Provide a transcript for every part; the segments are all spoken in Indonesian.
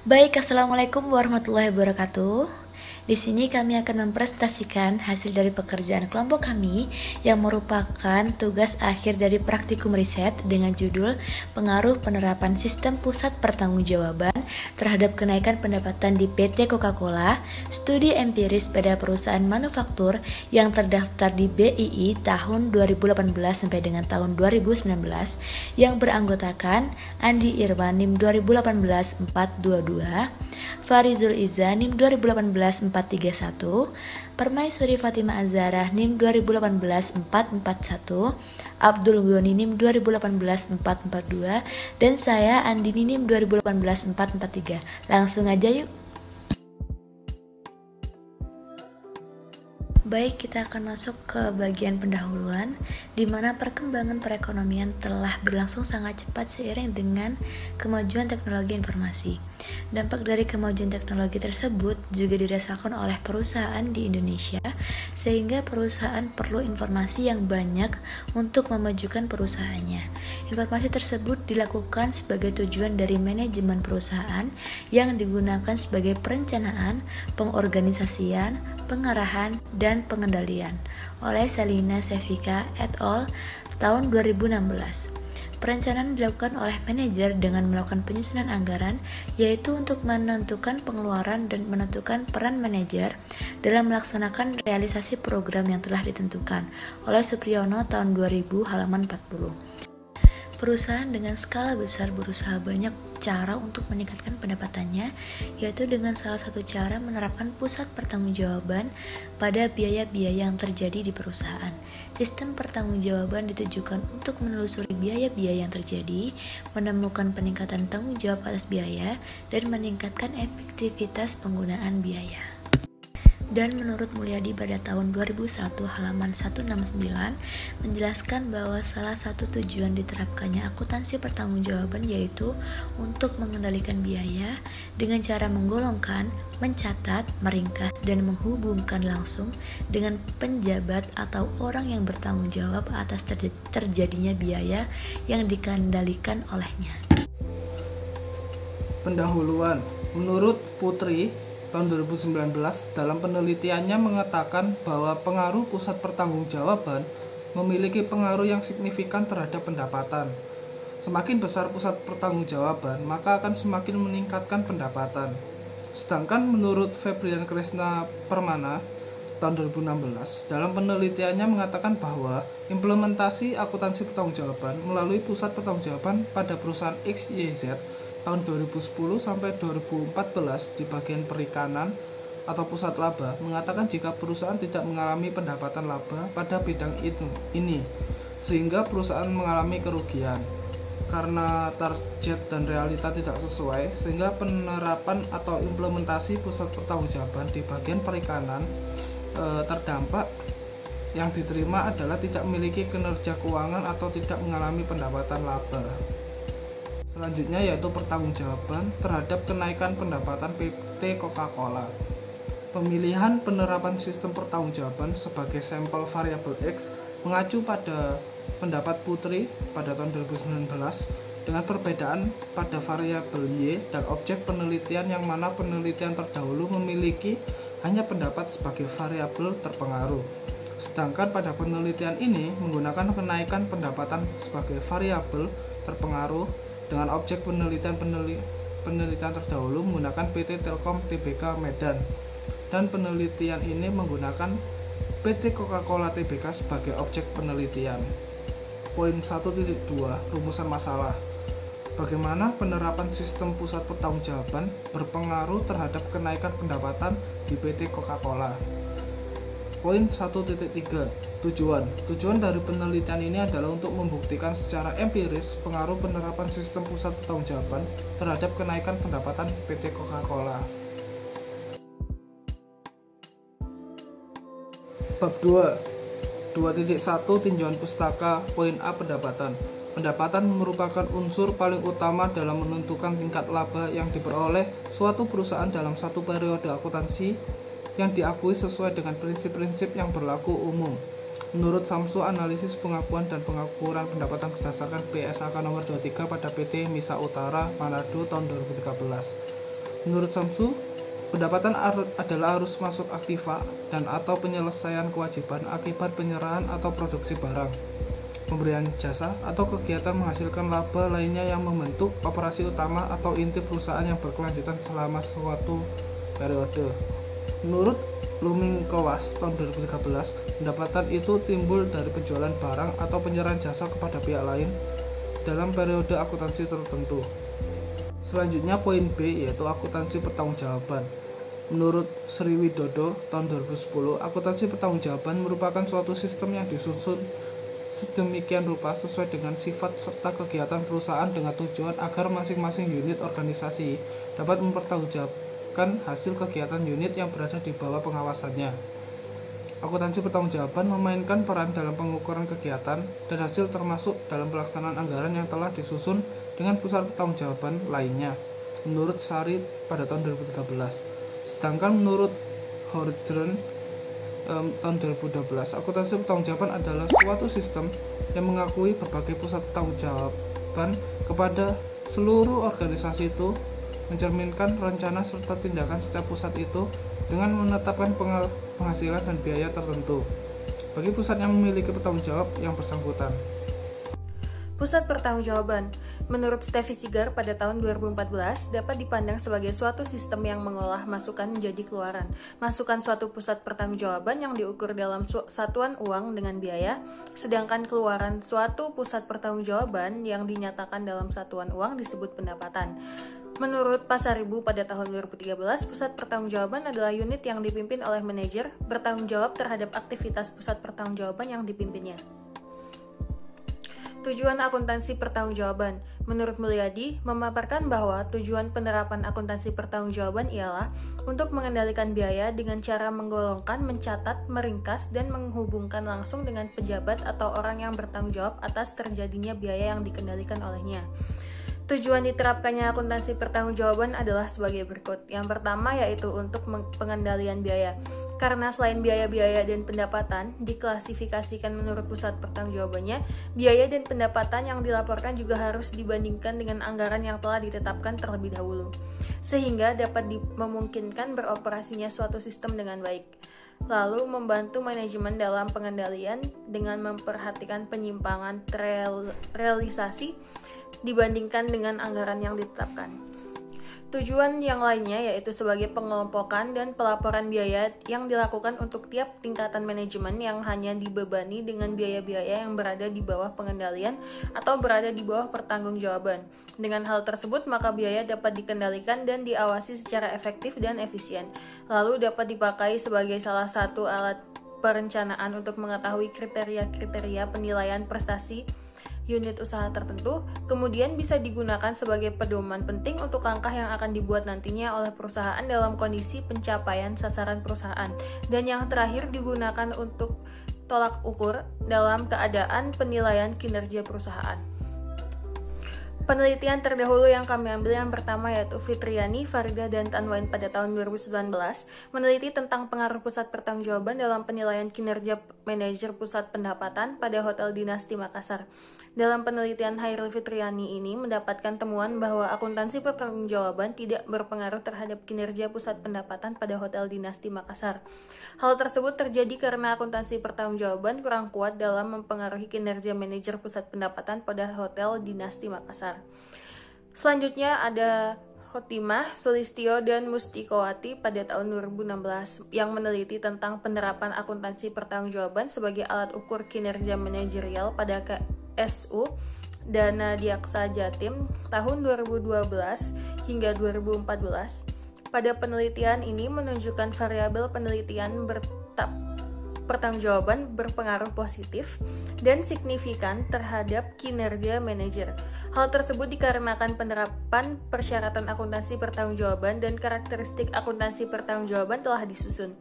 Baik, assalamualaikum warahmatullahi wabarakatuh. Di sini kami akan mempresentasikan hasil dari pekerjaan kelompok kami yang merupakan tugas akhir dari praktikum riset dengan judul Pengaruh Penerapan Sistem Pusat Pertanggungjawaban terhadap Kenaikan Pendapatan di PT Coca-Cola, studi empiris pada perusahaan manufaktur yang terdaftar di BII tahun 2018 sampai dengan tahun 2019 yang beranggotakan Andi Irwan NIM 2018 422, Farizul Iza NIM 2018 431, Permaisuri Fatima Azharah NIM 2018 441, Abdul Goni NIM 2018 442, dan saya Andini NIM 2018 443. Langsung aja yuk. Baik, kita akan masuk ke bagian pendahuluan, di mana perkembangan perekonomian telah berlangsung sangat cepat seiring dengan kemajuan teknologi informasi. Dampak dari kemajuan teknologi tersebut juga dirasakan oleh perusahaan di Indonesia, sehingga perusahaan perlu informasi yang banyak untuk memajukan perusahaannya. Informasi tersebut dilakukan sebagai tujuan dari manajemen perusahaan yang digunakan sebagai perencanaan, pengorganisasian, pengarahan, dan pengendalian oleh Salina Sevika et al. Tahun 2016. Perencanaan dilakukan oleh manajer dengan melakukan penyusunan anggaran, yaitu untuk menentukan pengeluaran dan menentukan peran manajer dalam melaksanakan realisasi program yang telah ditentukan oleh Supriyono tahun 2000 halaman 40. Perusahaan dengan skala besar berusaha banyak cara untuk meningkatkan pendapatannya, yaitu dengan salah satu cara menerapkan pusat pertanggungjawaban pada biaya-biaya yang terjadi di perusahaan. Sistem pertanggungjawaban ditujukan untuk menelusuri biaya-biaya yang terjadi, menemukan peningkatan tanggung jawab atas biaya, dan meningkatkan efektivitas penggunaan biaya. Dan menurut Mulyadi pada tahun 2001 halaman 169 menjelaskan bahwa salah satu tujuan diterapkannya akuntansi pertanggungjawaban yaitu untuk mengendalikan biaya dengan cara menggolongkan, mencatat, meringkas, dan menghubungkan langsung dengan penjabat atau orang yang bertanggung jawab atas terjadinya biaya yang dikendalikan olehnya. Pendahuluan. Menurut Putri tahun 2019 dalam penelitiannya mengatakan bahwa pengaruh pusat pertanggungjawaban memiliki pengaruh yang signifikan terhadap pendapatan. Semakin besar pusat pertanggungjawaban, maka akan semakin meningkatkan pendapatan. Sedangkan menurut Febrian Krisna Permana tahun 2016 dalam penelitiannya mengatakan bahwa implementasi akuntansi pertanggungjawaban melalui pusat pertanggungjawaban pada perusahaan XYZ tahun 2010 sampai 2014 di bagian perikanan atau pusat laba mengatakan jika perusahaan tidak mengalami pendapatan laba pada bidang ini sehingga perusahaan mengalami kerugian karena target dan realita tidak sesuai, sehingga penerapan atau implementasi pusat pertanggungjawaban di bagian perikanan terdampak yang diterima adalah tidak memiliki kinerja keuangan atau tidak mengalami pendapatan laba. Selanjutnya yaitu pertanggungjawaban terhadap kenaikan pendapatan PT Coca-Cola. Pemilihan penerapan sistem pertanggungjawaban sebagai sampel variabel X mengacu pada pendapat Putri pada tahun 2019 dengan perbedaan pada variabel Y dan objek penelitian yang mana penelitian terdahulu memiliki hanya pendapat sebagai variabel terpengaruh. Sedangkan pada penelitian ini menggunakan kenaikan pendapatan sebagai variabel terpengaruh dengan objek penelitian terdahulu menggunakan PT Telkom Tbk Medan, dan penelitian ini menggunakan PT Coca-Cola Tbk sebagai objek penelitian. Poin 1.2 rumusan masalah. Bagaimana penerapan sistem pusat pertanggungjawaban berpengaruh terhadap kenaikan pendapatan di PT Coca-Cola. Poin 1.3 Tujuan dari penelitian ini adalah untuk membuktikan secara empiris pengaruh penerapan sistem pusat pertanggungjawaban terhadap kenaikan pendapatan PT Coca-Cola. Bab 2 2.1 Tinjauan pustaka. Poin A. Pendapatan. Pendapatan merupakan unsur paling utama dalam menentukan tingkat laba yang diperoleh suatu perusahaan dalam satu periode akuntansi yang diakui sesuai dengan prinsip-prinsip yang berlaku umum. Menurut Samsu, analisis pengakuan dan pengukuran pendapatan berdasarkan PSAK nomor 23 pada PT Misa Utara Manado tahun 2013. Menurut Samsu, pendapatan adalah arus masuk aktiva dan atau penyelesaian kewajiban akibat penyerahan atau produksi barang, pemberian jasa, atau kegiatan menghasilkan laba lainnya yang membentuk operasi utama atau inti perusahaan yang berkelanjutan selama suatu periode. Menurut Lumingkowas tahun 2013, pendapatan itu timbul dari penjualan barang atau penyerahan jasa kepada pihak lain dalam periode akuntansi tertentu. Selanjutnya poin B, yaitu akuntansi pertanggungjawaban. Menurut Sri Widodo tahun 2010, akuntansi pertanggungjawaban merupakan suatu sistem yang disusun sedemikian rupa sesuai dengan sifat serta kegiatan perusahaan dengan tujuan agar masing-masing unit organisasi dapat mempertanggungjawabkan hasil kegiatan unit yang berada di bawah pengawasannya. Akuntansi pertanggungjawaban memainkan peran dalam pengukuran kegiatan dan hasil termasuk dalam pelaksanaan anggaran yang telah disusun dengan pusat pertanggungjawaban lainnya, menurut Sari pada tahun 2013. Sedangkan menurut Horjren tahun 2012, akuntansi pertanggungjawaban adalah suatu sistem yang mengakui berbagai pusat pertanggungjawaban kepada seluruh organisasi itu, mencerminkan rencana serta tindakan setiap pusat itu dengan menetapkan penghasilan dan biaya tertentu bagi pusat yang memiliki pertanggung jawab yang bersangkutan. Pusat pertanggungjawaban, menurut Steffi Sigar pada tahun 2014, dapat dipandang sebagai suatu sistem yang mengolah masukan menjadi keluaran. Masukan suatu pusat pertanggungjawaban yang diukur dalam satuan uang dengan biaya, sedangkan keluaran suatu pusat pertanggungjawaban yang dinyatakan dalam satuan uang disebut pendapatan. Menurut Pasaribu pada tahun 2013, pusat pertanggungjawaban adalah unit yang dipimpin oleh manajer, bertanggung jawab terhadap aktivitas pusat pertanggungjawaban yang dipimpinnya. Tujuan akuntansi pertanggungjawaban, menurut Mulyadi, memaparkan bahwa tujuan penerapan akuntansi pertanggungjawaban ialah untuk mengendalikan biaya dengan cara menggolongkan, mencatat, meringkas, dan menghubungkan langsung dengan pejabat atau orang yang bertanggung jawab atas terjadinya biaya yang dikendalikan olehnya. Tujuan diterapkannya akuntansi pertanggungjawaban adalah sebagai berikut. Yang pertama yaitu untuk pengendalian biaya. Karena selain biaya-biaya dan pendapatan diklasifikasikan menurut pusat pertanggungjawabannya, biaya dan pendapatan yang dilaporkan juga harus dibandingkan dengan anggaran yang telah ditetapkan terlebih dahulu, sehingga dapat memungkinkan beroperasinya suatu sistem dengan baik. Lalu membantu manajemen dalam pengendalian dengan memperhatikan penyimpangan realisasi dibandingkan dengan anggaran yang ditetapkan. Tujuan yang lainnya yaitu sebagai pengelompokan dan pelaporan biaya yang dilakukan untuk tiap tingkatan manajemen yang hanya dibebani dengan biaya-biaya yang berada di bawah pengendalian atau berada di bawah pertanggungjawaban. Dengan hal tersebut, maka biaya dapat dikendalikan dan diawasi secara efektif dan efisien. Lalu dapat dipakai sebagai salah satu alat perencanaan untuk mengetahui kriteria-kriteria penilaian prestasi unit usaha tertentu, kemudian bisa digunakan sebagai pedoman penting untuk langkah yang akan dibuat nantinya oleh perusahaan dalam kondisi pencapaian sasaran perusahaan, dan yang terakhir digunakan untuk tolak ukur dalam keadaan penilaian kinerja perusahaan. Penelitian terdahulu yang kami ambil yang pertama yaitu Fitriani, Farida, dan Tanwain pada tahun 2019 meneliti tentang pengaruh pusat pertanggungjawaban dalam penilaian kinerja manajer pusat pendapatan pada Hotel Dinasti Makassar. Dalam penelitian Hairil Fitriani ini mendapatkan temuan bahwa akuntansi pertanggungjawaban tidak berpengaruh terhadap kinerja pusat pendapatan pada Hotel Dinasti Makassar. Hal tersebut terjadi karena akuntansi pertanggungjawaban kurang kuat dalam mempengaruhi kinerja manajer pusat pendapatan pada Hotel Dinasti Makassar. Selanjutnya ada Khotimah, Sulistyo, dan Mustikowati pada tahun 2016 yang meneliti tentang penerapan akuntansi pertanggungjawaban sebagai alat ukur kinerja manajerial pada KSU Dana Diaksa Jatim tahun 2012 hingga 2014. Pada penelitian ini menunjukkan variabel penelitian pertanggungjawaban berpengaruh positif dan signifikan terhadap kinerja manajer. Hal tersebut dikarenakan penerapan persyaratan akuntansi pertanggungjawaban dan karakteristik akuntansi pertanggungjawaban telah disusun.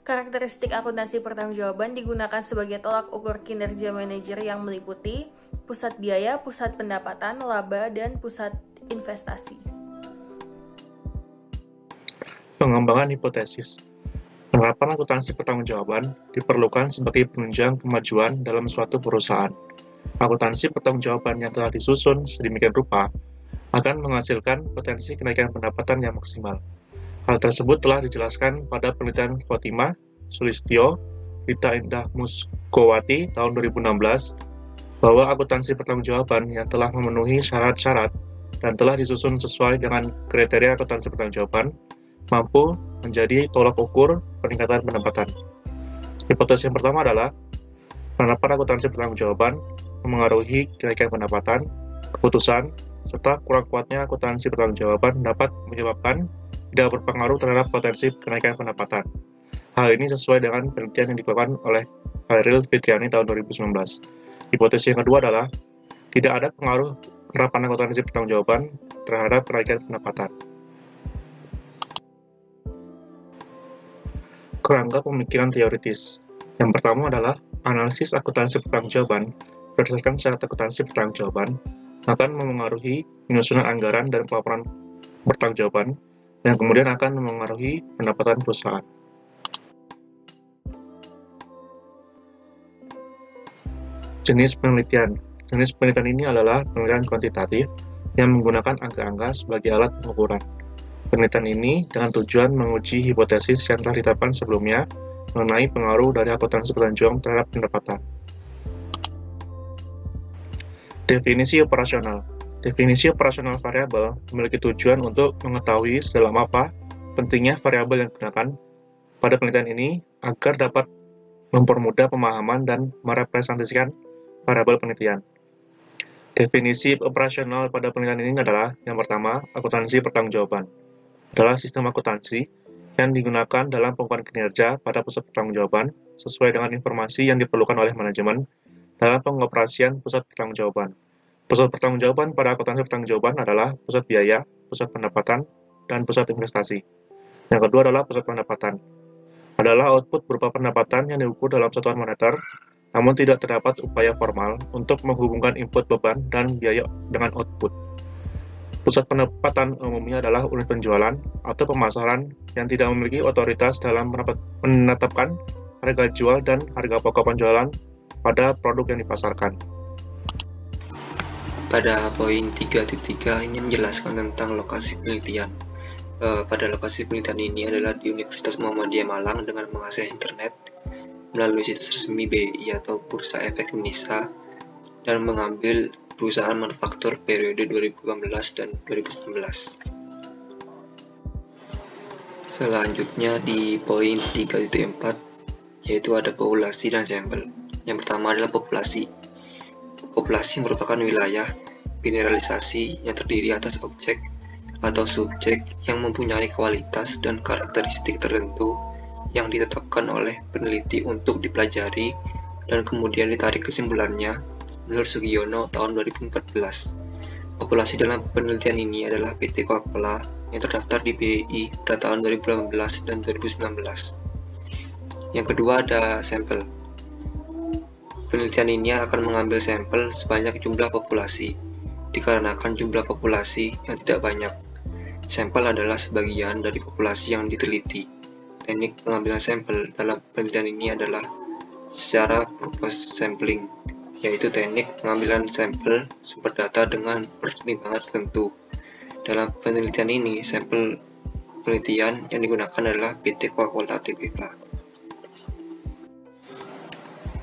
Karakteristik akuntansi pertanggungjawaban digunakan sebagai tolak ukur kinerja manajer yang meliputi pusat biaya, pusat pendapatan, laba, dan pusat investasi. Pengembangan hipotesis. Penerapan akuntansi pertanggungjawaban diperlukan sebagai penunjang kemajuan dalam suatu perusahaan. Akuntansi pertanggungjawaban yang telah disusun sedemikian rupa akan menghasilkan potensi kenaikan pendapatan yang maksimal. Hal tersebut telah dijelaskan pada penelitian Fatima Sulistyo, Rita Indah Muskowati tahun 2016 bahwa akuntansi pertanggungjawaban yang telah memenuhi syarat-syarat dan telah disusun sesuai dengan kriteria akuntansi pertanggungjawaban mampu menjadi tolak ukur peningkatan pendapatan. Hipotesis yang pertama adalah penerapan akuntansi pertanggungjawaban memengaruhi kenaikan pendapatan, keputusan, serta kurang kuatnya akuntansi pertanggungjawaban dapat menyebabkan tidak berpengaruh terhadap potensi kenaikan pendapatan. Hal ini sesuai dengan penelitian yang dikeluarkan oleh Hairil Fitriani tahun 2019. Hipotesis yang kedua adalah tidak ada pengaruh penerapan akuntansi pertanggungjawaban terhadap kenaikan pendapatan. Kerangka pemikiran teoritis. Yang pertama adalah analisis akuntansi pertanggungjawaban berdasarkan syarat akuntansi pertanggungjawaban akan memengaruhi penyusunan anggaran dan pelaporan pertanggungjawaban yang kemudian akan memengaruhi pendapatan perusahaan. Jenis penelitian. Jenis penelitian ini adalah penelitian kuantitatif yang menggunakan angka-angka sebagai alat pengukuran. Penelitian ini dengan tujuan menguji hipotesis yang telah ditetapkan sebelumnya mengenai pengaruh dari akuntansi pertanggungjawaban terhadap pendapatan. Definisi operasional. Definisi operasional variabel memiliki tujuan untuk mengetahui sedalam apa pentingnya variabel yang digunakan pada penelitian ini agar dapat mempermudah pemahaman dan merepresentasikan variabel penelitian. Definisi operasional pada penelitian ini adalah yang pertama, akuntansi pertanggungjawaban. Adalah sistem akuntansi yang digunakan dalam pengukuran kinerja pada pusat pertanggungjawaban sesuai dengan informasi yang diperlukan oleh manajemen dalam pengoperasian pusat pertanggungjawaban. Pusat pertanggungjawaban pada akuntansi pertanggungjawaban adalah pusat biaya, pusat pendapatan, dan pusat investasi. Yang kedua adalah pusat pendapatan. Adalah output berupa pendapatan yang diukur dalam satuan moneter, namun tidak terdapat upaya formal untuk menghubungkan input beban dan biaya dengan output. Pusat pendapatan umumnya adalah unit penjualan atau pemasaran yang tidak memiliki otoritas dalam menetapkan harga jual dan harga pokok penjualan pada produk yang dipasarkan. Pada poin 3.3 ini menjelaskan tentang lokasi penelitian. Pada lokasi penelitian ini adalah di Universitas Muhammadiyah Malang dengan mengakses internet melalui situs resmi BI atau Bursa Efek Indonesia dan mengambil perusahaan manufaktur periode 2018 dan 2019. Selanjutnya di poin 3.4 yaitu ada populasi dan sampel. Yang pertama adalah populasi. Populasi merupakan wilayah generalisasi yang terdiri atas objek atau subjek yang mempunyai kualitas dan karakteristik tertentu yang ditetapkan oleh peneliti untuk dipelajari dan kemudian ditarik kesimpulannya menurut Sugiono tahun 2014. Populasi dalam penelitian ini adalah PT Coca-Cola yang terdaftar di BI pada tahun 2018 dan 2019. Yang kedua ada sampel. Penelitian ini akan mengambil sampel sebanyak jumlah populasi, dikarenakan jumlah populasi yang tidak banyak. Sampel adalah sebagian dari populasi yang diteliti. Teknik pengambilan sampel dalam penelitian ini adalah secara purpose sampling, yaitu teknik pengambilan sampel sumber data dengan pertimbangan tertentu. Dalam penelitian ini, sampel penelitian yang digunakan adalah PT Coca-Cola Tbk.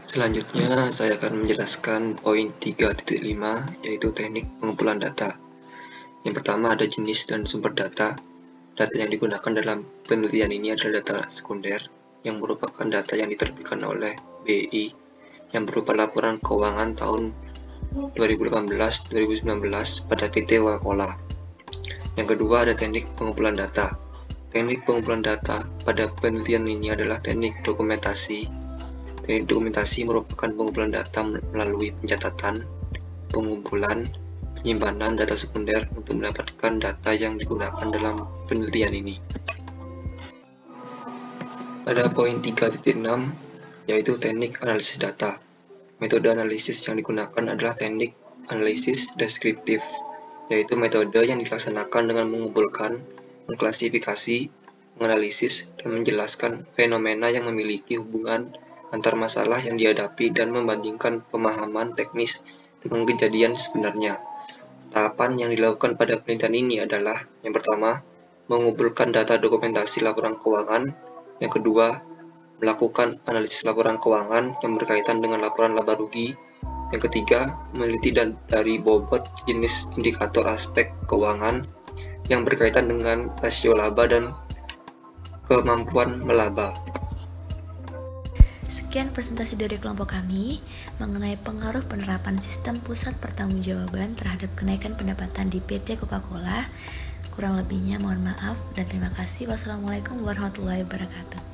Selanjutnya, saya akan menjelaskan poin 3.5, yaitu teknik pengumpulan data. Yang pertama ada jenis dan sumber data. Data yang digunakan dalam penelitian ini adalah data sekunder, yang merupakan data yang diterbitkan oleh BI, yang berupa laporan keuangan tahun 2018-2019 pada PT Coca-Cola. Yang kedua ada teknik pengumpulan data. Teknik pengumpulan data pada penelitian ini adalah teknik dokumentasi. Teknik dokumentasi merupakan pengumpulan data melalui pencatatan, pengumpulan, penyimpanan data sekunder untuk mendapatkan data yang digunakan dalam penelitian ini. Pada poin 3.6 yaitu teknik analisis data. Metode analisis yang digunakan adalah teknik analisis deskriptif, yaitu metode yang dilaksanakan dengan mengumpulkan, mengklasifikasi, menganalisis, dan menjelaskan fenomena yang memiliki hubungan antar masalah yang dihadapi dan membandingkan pemahaman teknis dengan kejadian sebenarnya. Tahapan yang dilakukan pada penelitian ini adalah yang pertama, mengumpulkan data dokumentasi laporan keuangan, yang kedua, melakukan analisis laporan keuangan yang berkaitan dengan laporan laba rugi, yang ketiga, meneliti dari bobot jenis indikator aspek keuangan yang berkaitan dengan rasio laba dan kemampuan melaba. Sekian presentasi dari kelompok kami mengenai pengaruh penerapan sistem pusat pertanggungjawaban terhadap kenaikan pendapatan di PT Coca-Cola. Kurang lebihnya mohon maaf dan terima kasih. Wassalamualaikum warahmatullahi wabarakatuh.